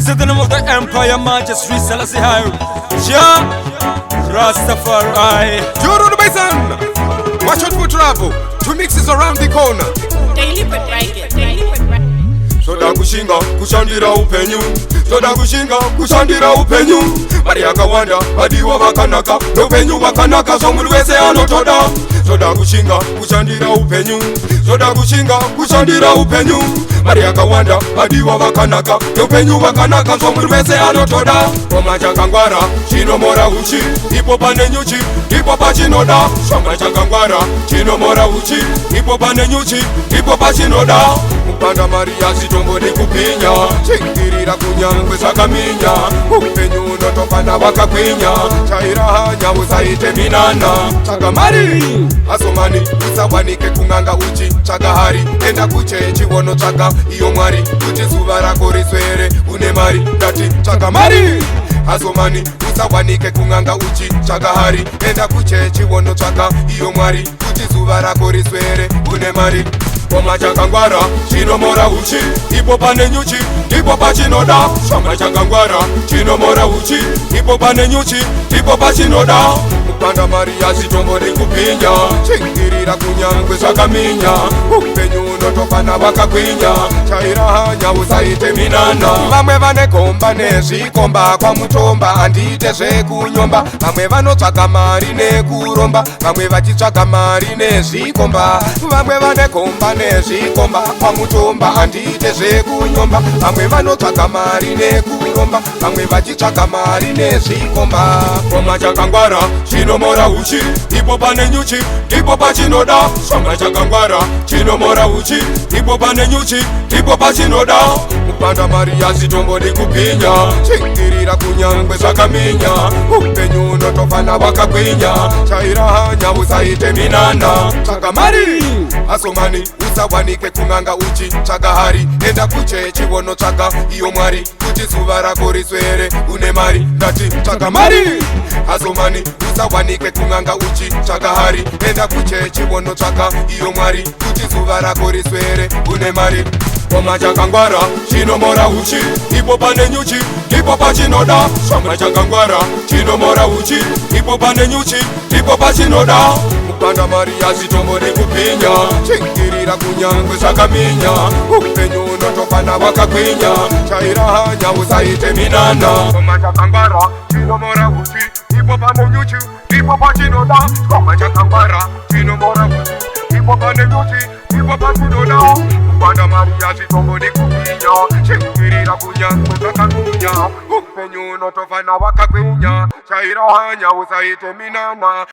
in the name of the Empire Majesty Selassie Haile. Jah Rastafari. Juru Bison, watch out for trouble. Two mixes around the corner. Daily Bread Reggae. Daily Bread Reggae. Soda kushinga kushandira upenyu, soda kushinga kushandira upenyu. Mari akawanda badiwa vakanaka, upenyu vakanaka somulu wese anotoda. Soda kushinga kushandira upenyu, soda kushinga kushandira upenyu. Mari akawanda badiwa vakanaka, upenyu vakanaka somulu wese anotoda. Koma chakangwara chinomora uchi, ipo pane nyuchi, ipo pachinoda. Shoma chakangwara chinomora uchi, ipo pane nyuchi, ipo pachinoda. Mupanda Maria sitombo ni kupinya, chingirira kunyangwe sakaminya. Upenyu notofana wakakwinya, chaira hanya usaite minana. Chakamari, asomani, usawanike kunganga uchi. Chakahari, enda kuchechi wono chaka iyo mwari. Kuti zuva rako riswere, une mari, dati chakamari. Asomani, usawanike kunganga uchi. Chakahari, enda kuchechi wono chaka iyo mwari. Kuti zuva rako riswere, une mari. Koma chakangwara, chinomora uchi, ipo pane nyuchi, ipo pachinoda. Shoma chakangwara, chinomora uchi, ipo pane nyuchi, ipo pachinoda. Mupanda Maria sitombo ni kupinya, chingirira kunyangwe sakaminya. Upenyu notofana wakakwinya, chaira hanya usaite minana. Vamwe vanekomba nezvikomba kwa mutomba, andite zvekunyomba. Vamwe vanotsvaka mari nekuromba, vamwe vachitsvaka mari nezvikomba. Vamwe vanekomba nezvikomba kwa mutomba, andite zvekunyomba. Vamwe vanotsvaka mari nekuromba, vamwe vachitsvaka mari nezvikomba. Koma chakangwara chinomora uchi, ipo pane nyuchi, ipo pachinoda. Shoma chakangwara chinomora uchi, ipo pane nyuchi, ipo pachinoda. Mupanda Maria sitombo ni kupinya, chingirira kunyangwe sakaminya. Upenyu notofana wakakwinya, chaira hanya usaite minana. Chakamari, asomani, usawanike kunganga uchi. Chakahari, enda kuchechi wono chaka iyo mwari. Kuti zuva rako riswere, une mari, dati chakamari. Asomani, usawanike kunganga uchi. Chakahari, enda kuchechi wono chaka iyo mwari. Kuti zuva rako riswere, une mari. Koma chakangwara, chinomora uchi, ipo pane nyuchi, ipo pachinoda. Shoma chakangwara, chinomora uchi, ipo pane nyuchi, ipo pachinoda. Mupanda Maria sitombo ni kupinya, chingirira kunyangwe sakaminya. Upenyu notofana wakakwinya, chaira hanya usaite minana. Koma chakangwara, chinomora uchi, ipo pane nyuchi, ipo pachinoda. Koma chakangwara, chinomora uchi, ipo pane nyuchi, ipo pachinoda. Mupanda Maria sitombo ni kupinya, chingirira kunyangwe sakaminya. Upenyu notofana wakakwinya, chaira hanya usaite minana.